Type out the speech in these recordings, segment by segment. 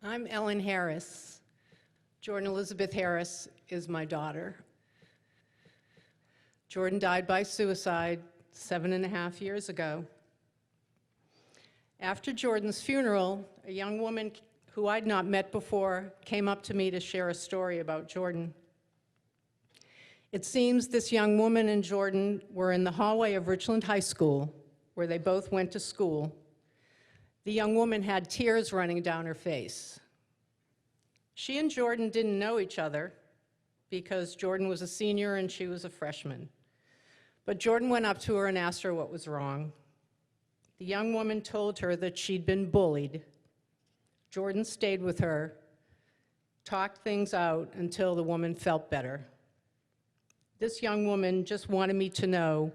I'm Ellen Harris. Jordan Elizabeth Harris is my daughter. Jordan died by suicide 7.5 years ago. After Jordan's funeral, a young woman who I'd not met before came up to me to share a story about Jordan. It seems this young woman and Jordan were in the hallway of Richland High School, where they both went to school. The young woman had tears running down her face. She and Jordan didn't know each other because Jordan was a senior and she was a freshman. But Jordan went up to her and asked her what was wrong. The young woman told her that she'd been bullied. Jordan stayed with her, talked things out until the woman felt better. This young woman just wanted me to know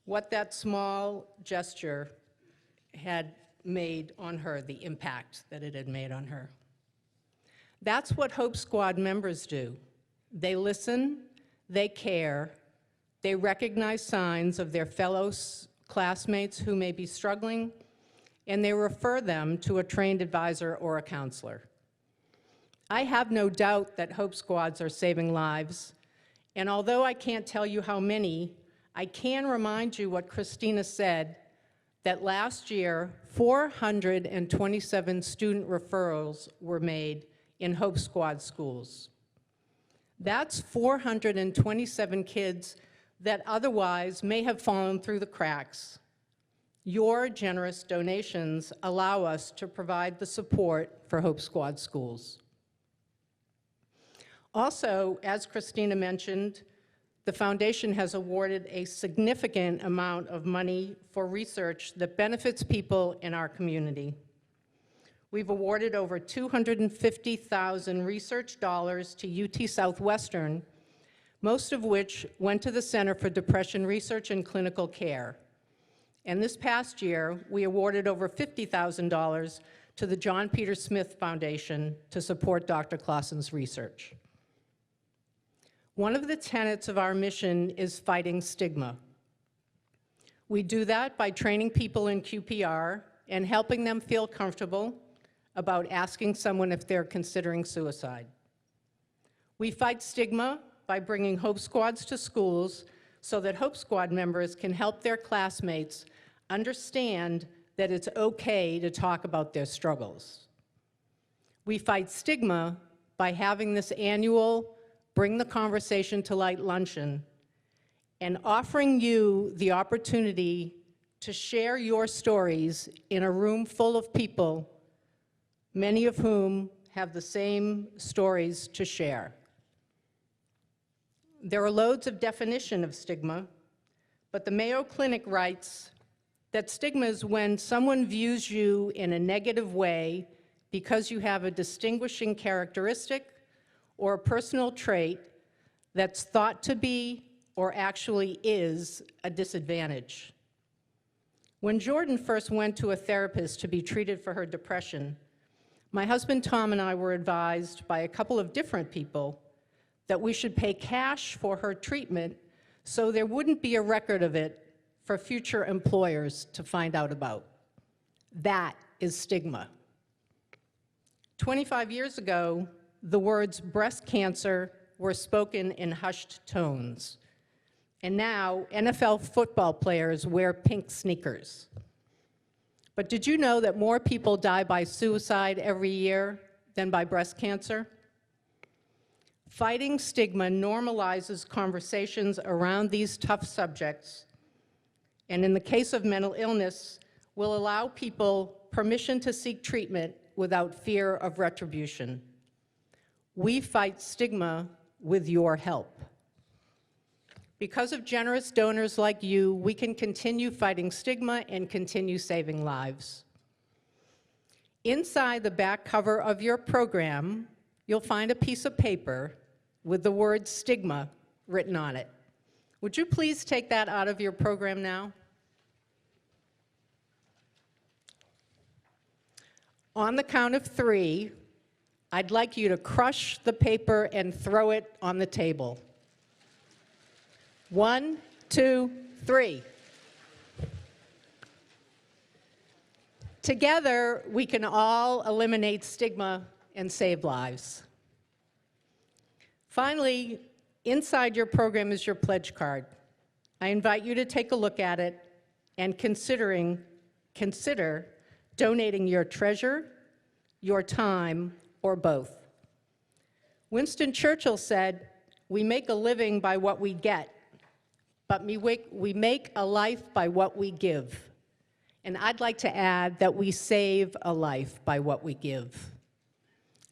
what that small gesture had made on her, the impact that it had made on her. That's what Hope Squad members do. They listen, they care, they recognize signs of their fellow classmates who may be struggling, and they refer them to a trained advisor or a counselor. I have no doubt that Hope Squads are saving lives, and although I can't tell you how many, I can remind you what Christina said, that last year, 427 student referrals were made in Hope Squad schools. That's 427 kids that otherwise may have fallen through the cracks. Your generous donations allow us to provide the support for Hope Squad schools. Also, as Christina mentioned, the foundation has awarded a significant amount of money for research that benefits people in our community. We've awarded over $250,000 research dollars to UT Southwestern, most of which went to the Center for Depression Research and Clinical Care. And this past year, we awarded over $50,000 to the John Peter Smith Foundation to support Dr. Clausen's research. One of the tenets of our mission is fighting stigma. We do that by training people in QPR and helping them feel comfortable about asking someone if they're considering suicide. We fight stigma by bringing Hope Squads to schools so that Hope Squad members can help their classmates understand that it's okay to talk about their struggles. We fight stigma by having this annual Bring the Conversation to Light Luncheon and offering you the opportunity to share your stories in a room full of people, many of whom have the same stories to share. There are loads of definition of stigma, but the Mayo Clinic writes that stigma is when someone views you in a negative way because you have a distinguishing characteristic or a personal trait that's thought to be or actually is a disadvantage. When Jordan first went to a therapist to be treated for her depression, my husband Tom and I were advised by a couple of different people that we should pay cash for her treatment so there wouldn't be a record of it for future employers to find out about. That is stigma. 25 years ago, the words breast cancer were spoken in hushed tones. And now, NFL football players wear pink sneakers. But did you know that more people die by suicide every year than by breast cancer? Fighting stigma normalizes conversations around these tough subjects, and in the case of mental illness, will allow people permission to seek treatment without fear of retribution. We fight stigma with your help. Because of generous donors like you, we can continue fighting stigma and continue saving lives. Inside the back cover of your program, you'll find a piece of paper with the word stigma written on it. Would you please take that out of your program now? On the count of 3, I'd like you to crush the paper and throw it on the table. 1, 2, 3. Together, we can all eliminate stigma and save lives. Finally, inside your program is your pledge card. I invite you to take a look at it and consider donating your treasure, your time, or both. Winston Churchill said, "We make a living by what we get, but we make a life by what we give." And I'd like to add that we save a life by what we give.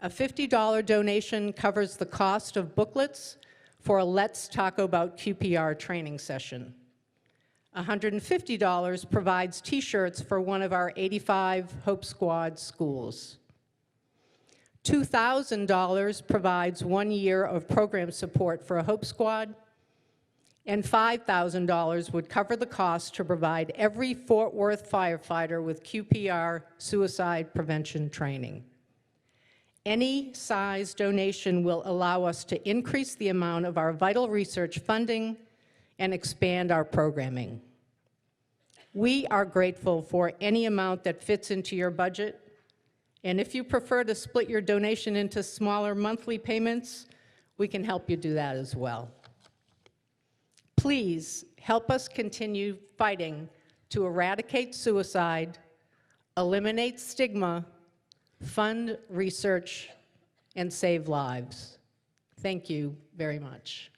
A $50 donation covers the cost of booklets for a Let's Talk About QPR training session. $150 provides t-shirts for one of our 85 Hope Squad schools. $2,000 provides 1 year of program support for a Hope Squad, and $5,000 would cover the cost to provide every Fort Worth firefighter with QPR suicide prevention training. Any size donation will allow us to increase the amount of our vital research funding and expand our programming. We are grateful for any amount that fits into your budget, and if you prefer to split your donation into smaller monthly payments, we can help you do that as well. Please help us continue fighting to eradicate suicide, eliminate stigma, fund research, and save lives. Thank you very much.